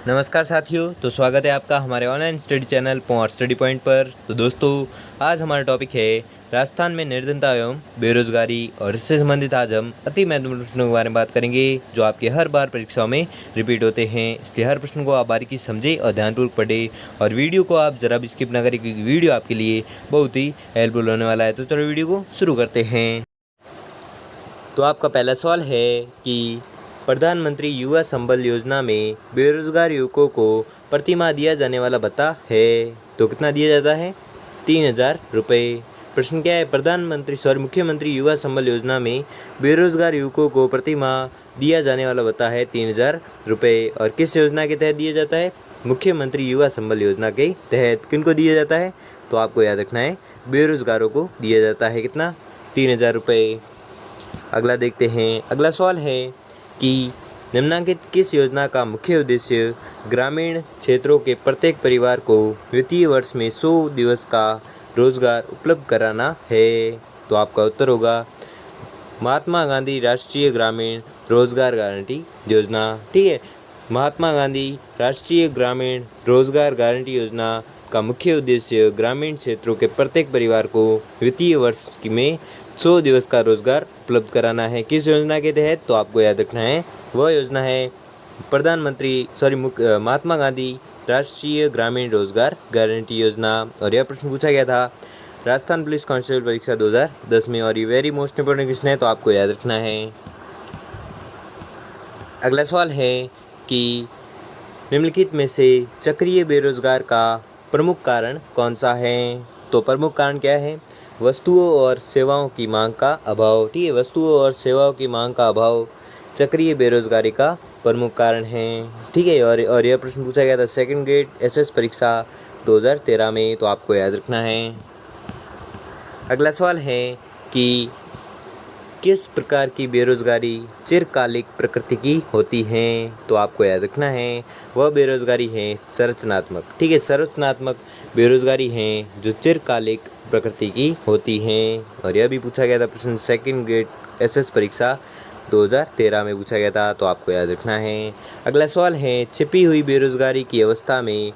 नमस्कार साथियों, तो स्वागत है आपका हमारे online study channel power study point पर। तो दोस्तों, आज हमारा टॉपिक है राजस्थान में निर्धनता एवं बेरोजगारी, और इससे संबंधित आज हम अति महत्वपूर्ण प्रश्नों के बारे में बात करेंगे जो आपके हर बार परीक्षाओं में रिपीट होते हैं। इसलिए हर प्रश्न को आप बारीकी समझें और ध्यानपूर्वक पढ़ें, और वीडियो को आप जरा भी स्किप ना करें क्योंकि वीडियो आपके लिए बहुत ही हेल्पफुल होने वाला है। तो चलो वीडियो को शुरू करते हैं। तो आपका पहला सवाल है कि प्रधानमंत्री युवा संबल योजना में बेरोजगार युवकों को प्रतिमाह दिया जाने वाला भत्ता है तो कितना दिया जाता है? 3,000 रुपये। प्रश्न क्या है? मुख्यमंत्री युवा संबल योजना में बेरोजगार युवकों को प्रतिमाह दिया जाने वाला भत्ता है 3,000 रुपये। और किस योजना के तहत दिया जाता है? मुख्यमंत्री युवा संबल योजना के तहत। किनको दिया जाता है? तो आपको याद रखना है, बेरोजगारों को दिया जाता है। कितना? 3,000 रुपये। अगला देखते हैं। अगला सवाल है कि निम्नलिखित किस योजना का मुख्य उद्देश्य ग्रामीण क्षेत्रों के प्रत्येक परिवार को वित्तीय वर्ष में 100 दिवस का रोजगार उपलब्ध कराना है? तो आपका उत्तर होगा महात्मा गांधी राष्ट्रीय ग्रामीण रोजगार गारंटी योजना। ठीक है, महात्मा गांधी राष्ट्रीय ग्रामीण रोजगार गारंटी योजना का मुख्य उद्देश्य ग्रामीण क्षेत्रों के प्रत्येक परिवार को वित्तीय वर्ष में 100 दिवस का रोजगार उपलब्ध कराना है। किस योजना के तहत? तो आपको याद रखना है, वह योजना है महात्मा गांधी राष्ट्रीय ग्रामीण रोजगार गारंटी योजना। और यह प्रश्न पूछा गया था राजस्थान पुलिस कांस्टेबल परीक्षा 2010 में, और ये वेरी मोस्ट इंपोर्टेंट क्वेश्चन है, तो आपको याद रखना है। अगला सवाल है कि निम्नलिखित में से चक्रीय बेरोजगार का प्रमुख कारण कौन सा है? तो प्रमुख कारण क्या है? वस्तुओं और सेवाओं की मांग का अभाव। ठीक है, वस्तुओं और सेवाओं की मांग का अभाव चक्रीय बेरोजगारी का प्रमुख कारण है। ठीक है, और यह प्रश्न पूछा गया था सेकंड ग्रेड एसएस परीक्षा 2013 में, तो आपको याद रखना है। अगला सवाल है कि किस प्रकार की बेरोजगारी चिरकालिक प्रकृति की होती है? तो आपको याद रखना है, वह बेरोजगारी है संरचनात्मक। ठीक है, संरचनात्मक बेरोजगारी है जो चिरकालिक प्रकृति की होती हैं। और यह भी पूछा गया था प्रश्न सेकंड ग्रेड एसएस परीक्षा 2013 में पूछा गया था, तो आपको याद रखना है। अगला सवाल है छिपी हुई बेरोजगारी की अवस्था में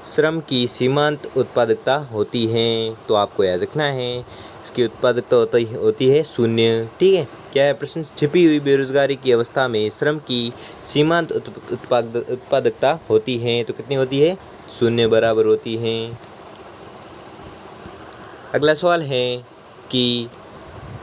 श्रम की सीमांत उत्पादकता होती है? तो आपको याद रखना है, इसकी उत्पादकता होती है 0। ठीक है, क्या है प्रश्न? छिपी हुई बेरोजगारी की अवस्था में श्रम की सीमांत उत्पादकता होती है, तो कितनी होती है? 0 बराबर होती है। अगला सवाल है कि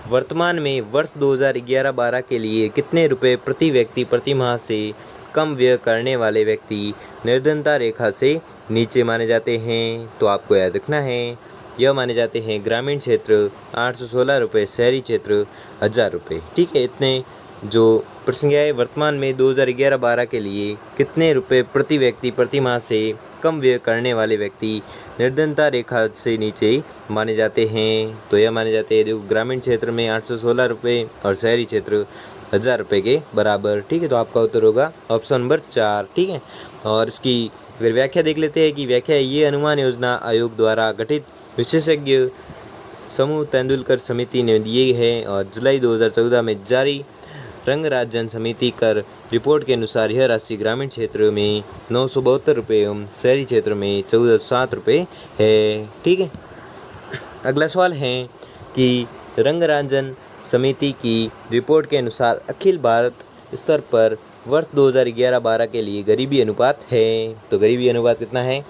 वर्तमान में वर्ष 2011-12 के लिए कितने रुपए प्रति व्यक्ति प्रति माह से कम व्यय करने वाले व्यक्ति निर्धनता रेखा से नीचे माने जाते हैं? तो आपको याद रखना है, यह माने जाते हैं ग्रामीण क्षेत्र 816 रुपये, शहरी क्षेत्र 1000 रुपये। ठीक है, इतने जो प्रश्न है वर्तमान में 2011-12 के लिए कितने रुपए प्रति व्यक्ति प्रति माह से कम व्यय करने वाले व्यक्ति निर्धनता रेखा से नीचे माने जाते हैं? तो यह माने जाते हैं जो ग्रामीण क्षेत्र में 816 रुपये और शहरी क्षेत्र 1000 रुपये के बराबर। ठीक है, तो आपका उत्तर होगा ऑप्शन नंबर 4। ठीक है, और इसकी अगर व्याख्या देख लेते हैं कि व्याख्या ये अनुमान योजना आयोग द्वारा गठित विशेषज्ञ समूह तेंदुलकर समिति ने दिए हैं, और जुलाई 2014 में जारी रंगराज जन समिति कर रिपोर्ट के अनुसार यह राशि ग्रामीण क्षेत्र में 972 रुपये एवं शहरी क्षेत्र में 1407 रुपये है। ठीक है, अगला सवाल है कि रंगराजन समिति की रिपोर्ट के अनुसार अखिल भारत स्तर पर वर्ष 2011-12 के लिए गरीबी अनुपात है, तो गरीबी अनुपात कितना है?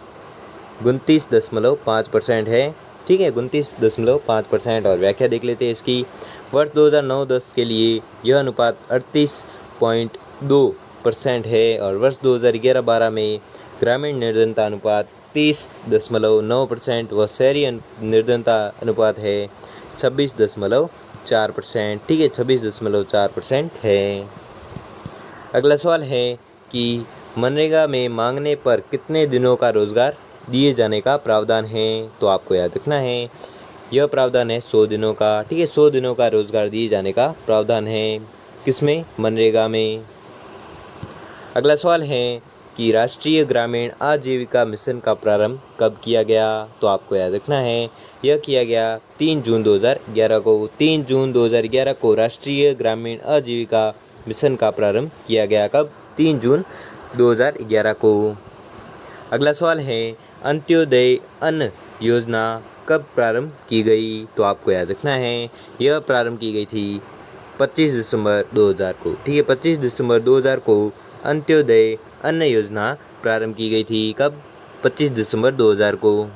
29.5% है। ठीक है, 29.5%। और व्याख्या देख लेते हैं इसकी। वर्ष 2009-10 के लिए यह अनुपात 38.2% है, और वर्ष 2011-12 में ग्रामीण निर्धनता अनुपात 30.9% व शहरी निर्धनता अनुपात है 26.4%। ठीक है, 26.4% है। अगला सवाल है कि मनरेगा में मांगने पर कितने दिनों का रोजगार दिए जाने का प्रावधान है? तो आपको याद रखना है, यह प्रावधान है 100 दिनों का। ठीक है, 100 दिनों का रोजगार दिए जाने का प्रावधान है। किसमें? मनरेगा में। अगला सवाल है कि राष्ट्रीय ग्रामीण आजीविका मिशन का प्रारंभ कब किया गया? तो आपको याद रखना है, यह किया गया 3 जून 2011 को। 3 जून 2011 को राष्ट्रीय ग्रामीण आजीविका मिशन का प्रारंभ किया गया। कब? 3 जून 2011 को। अगला सवाल है अंत्योदय अन्न योजना कब प्रारंभ की गई? तो आपको याद रखना है यह प्रारंभ की गई थी 25 दिसंबर 2000 को। ठीक है, 25 दिसंबर 2000 को अंत्योदय अन्न योजना प्रारंभ की गई थी। कब? 25 दिसंबर 2000 को।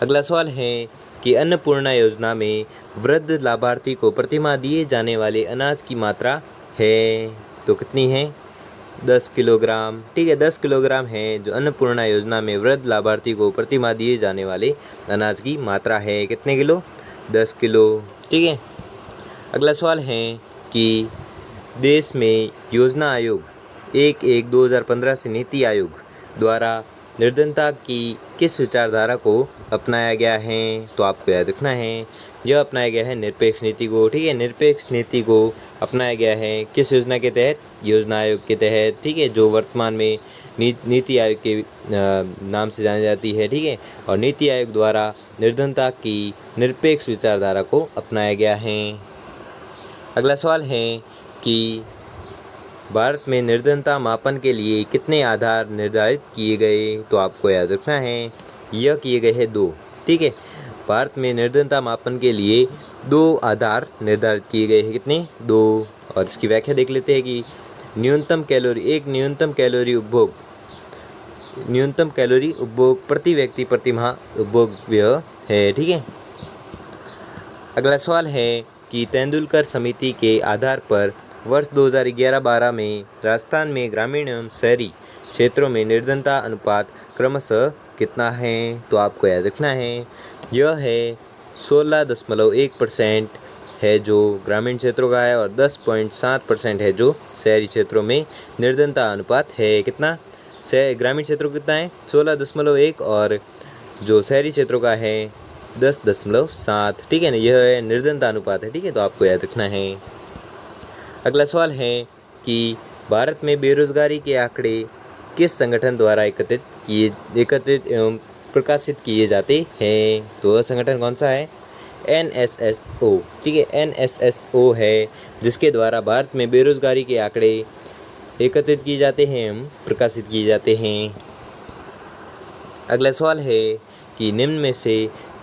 अगला सवाल है कि अन्नपूर्णा योजना में वृद्ध लाभार्थी को प्रतिमाह दिए जाने वाले अनाज की मात्रा है तो कितनी है? 10 किलोग्राम। ठीक है, 10 किलोग्राम है जो अन्नपूर्णा योजना में वृद्ध लाभार्थी को प्रतिमाह दिए जाने वाले अनाज की मात्रा है। कितने किलो? 10 किलो। ठीक है। अगला सवाल है कि देश में योजना आयोग 1/1/2015 से नीति आयोग द्वारा निर्धनता की किस विचारधारा को अपनाया गया है? तो आपको याद रखना है यह अपनाया गया है निरपेक्ष नीति को। ठीक है, निरपेक्ष नीति को अपनाया गया है किस योजना के तहत? योजना आयोग के तहत। ठीक है, जो वर्तमान में नीति आयोग के नाम से जानी जाती है। ठीक है, और नीति आयोग द्वारा निर्धनता की निरपेक्ष विचारधारा को अपनाया गया है। अगला सवाल है कि भारत में निर्धनता मापन के लिए कितने आधार निर्धारित किए गए? तो आपको याद रखना है यह किए गए हैं 2। ठीक है, भारत में निर्धनता मापन के लिए 2 आधार निर्धारित किए गए हैं। कितने? 2। और इसकी व्याख्या देख लेते हैं कि न्यूनतम कैलोरी उपभोग प्रति व्यक्ति प्रति माह उपभोग व्यय है। ठीक है। अगला सवाल है कि तेंदुलकर समिति के आधार पर वर्ष 2011-12 में राजस्थान में ग्रामीण एवं शहरी क्षेत्रों में निर्धनता अनुपात क्रमशः कितना है? तो आपको याद रखना है यह है 16.1% है जो ग्रामीण क्षेत्रों का है और 10.7% है जो शहरी क्षेत्रों में निर्धनता अनुपात है। कितना? ग्रामीण क्षेत्रों का कितना है? 16.1 और जो शहरी क्षेत्रों का है 10.7। ठीक है ना, यह है निर्धनता अनुपात है। ठीक है, तो आपको याद रखना है। अगला सवाल है कि भारत में बेरोजगारी के आंकड़े किस संगठन द्वारा एकत्रित एवं प्रकाशित किए जाते हैं? तो वह संगठन कौन सा है? NSSO। ठीक है, NSSO है जिसके द्वारा भारत में बेरोजगारी के आंकड़े एकत्रित किए जाते हैं एवं प्रकाशित किए जाते हैं। अगला सवाल है कि निम्न में से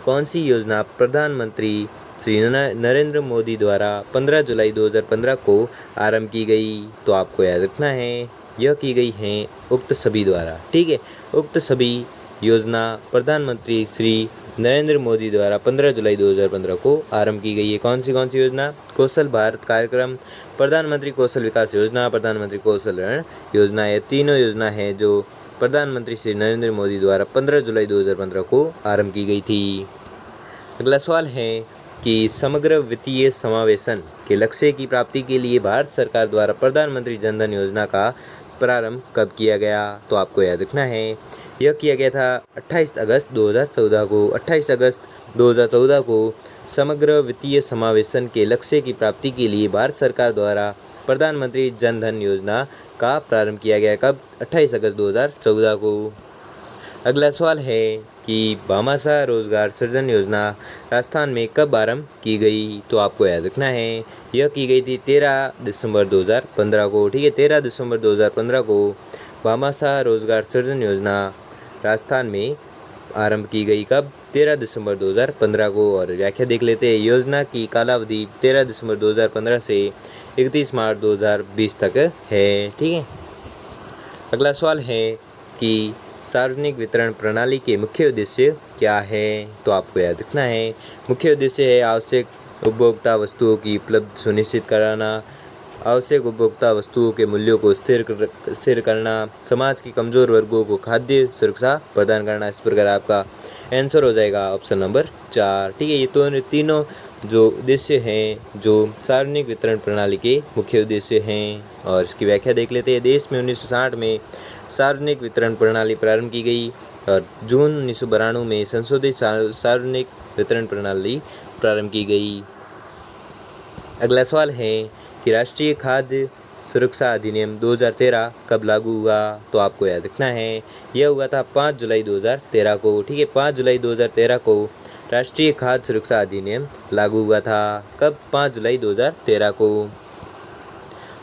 कौन सी योजना प्रधानमंत्री श्री नरेंद्र मोदी द्वारा 15 जुलाई 2015 को आरंभ की गई? तो आपको याद रखना है यह की गई है उक्त सभी द्वारा। ठीक है, उक्त सभी योजना प्रधानमंत्री श्री नरेंद्र मोदी द्वारा 15 जुलाई 2015 को आरंभ की गई है। कौन सी योजना? कौशल भारत कार्यक्रम, प्रधानमंत्री कौशल विकास योजना, प्रधानमंत्री कौशल ऋण योजना। ये तीनों योजना है जो प्रधानमंत्री श्री नरेंद्र मोदी द्वारा 15 जुलाई 2015 को आरंभ की गई थी। अगला सवाल है कि समग्र वित्तीय समावेशन के लक्ष्य की प्राप्ति के लिए भारत सरकार द्वारा प्रधानमंत्री जन धन योजना का प्रारंभ कब किया गया? तो आपको याद रखना है यह किया गया था 28 अगस्त 2014 को। 28 अगस्त 2014 को समग्र वित्तीय समावेशन के लक्ष्य की प्राप्ति के लिए भारत सरकार द्वारा प्रधानमंत्री जन धन योजना का प्रारंभ किया गया। कब? 28 अगस्त 2014 को। अगला सवाल है कि भामाशाह रोजगार सृजन योजना राजस्थान में कब आरंभ की गई? तो आपको याद रखना है यह की गई थी 13 दिसंबर 2015 को। ठीक है, 13 दिसंबर 2015 को भामाशाह रोजगार सृजन योजना राजस्थान में आरंभ की गई। कब? 13 दिसंबर 2015 को। और व्याख्या देख लेते हैं। योजना की कालावधि 13 दिसंबर 2015 से 31 मार्च 2020 तक है। ठीक है। अगला सवाल है कि सार्वजनिक वितरण प्रणाली के मुख्य उद्देश्य क्या है? तो आपको याद रखना है मुख्य उद्देश्य है आवश्यक उपभोक्ता वस्तुओं की उपलब्ध सुनिश्चित कराना, आवश्यक उपभोक्ता वस्तुओं के मूल्यों को स्थिर करना, समाज के कमजोर वर्गों को खाद्य सुरक्षा प्रदान करना। इस प्रकार आपका आंसर हो जाएगा ऑप्शन नंबर 4। ठीक है, ये तो तीनों जो उद्देश्य हैं जो सार्वजनिक वितरण प्रणाली के मुख्य उद्देश्य हैं। और इसकी व्याख्या देख लेते हैं। देश में 1960 में सार्वजनिक वितरण प्रणाली प्रारंभ की गई और जून 1992 में संशोधित सार्वजनिक वितरण प्रणाली प्रारंभ की गई। अगला सवाल है कि राष्ट्रीय खाद्य सुरक्षा अधिनियम 2013 कब लागू हुआ? तो आपको याद रखना है यह हुआ था 5 जुलाई 2013 को। ठीक है, 5 जुलाई 2013 को राष्ट्रीय खाद्य सुरक्षा अधिनियम लागू हुआ था। कब? 5 जुलाई 2013 को।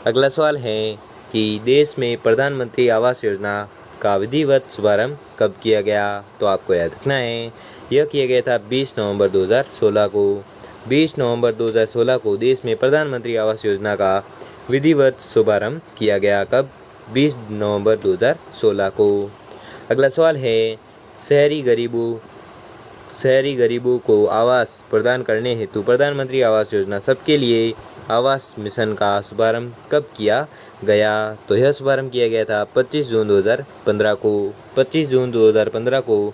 अगला सवाल है कि देश में प्रधानमंत्री आवास योजना का विधिवत शुभारंभ कब किया गया? तो आपको याद रखना है, यह किया गया था 20 नवंबर 2016 को। 20 नवंबर 2016 को देश में प्रधानमंत्री आवास योजना का विधिवत शुभारंभ किया गया। कब? 20 नवंबर 2016 को। अगला सवाल है, शहरी गरीबों को आवास प्रदान करने हेतु प्रधानमंत्री आवास योजना सबके लिए आवास मिशन का शुभारंभ कब किया गया? तो यह शुभारंभ किया गया था 25 जून 2015 को। 25 जून 2015 को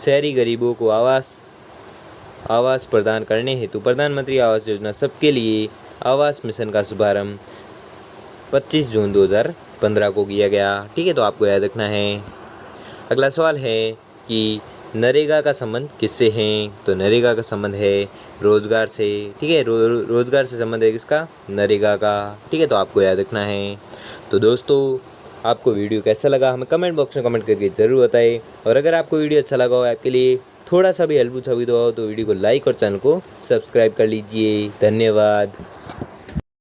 शहरी गरीबों को आवास प्रदान करने हेतु प्रधानमंत्री आवास योजना सबके लिए आवास मिशन का शुभारंभ 25 जून 2015 को किया गया। ठीक है, तो आपको याद रखना है। अगला सवाल है कि नरेगा का संबंध किससे है? तो नरेगा का संबंध है रोजगार से। ठीक है, रोजगार से संबंध है किसका? नरेगा का। ठीक है, तो आपको याद रखना है। तो दोस्तों, आपको वीडियो कैसा लगा हमें कमेंट बॉक्स में कमेंट करके ज़रूर बताएं। और अगर आपको वीडियो अच्छा लगा हो, आपके लिए थोड़ा सा भी हेल्पफुल साबित हुआ हो, तो वीडियो को लाइक और चैनल को सब्सक्राइब कर लीजिए। धन्यवाद।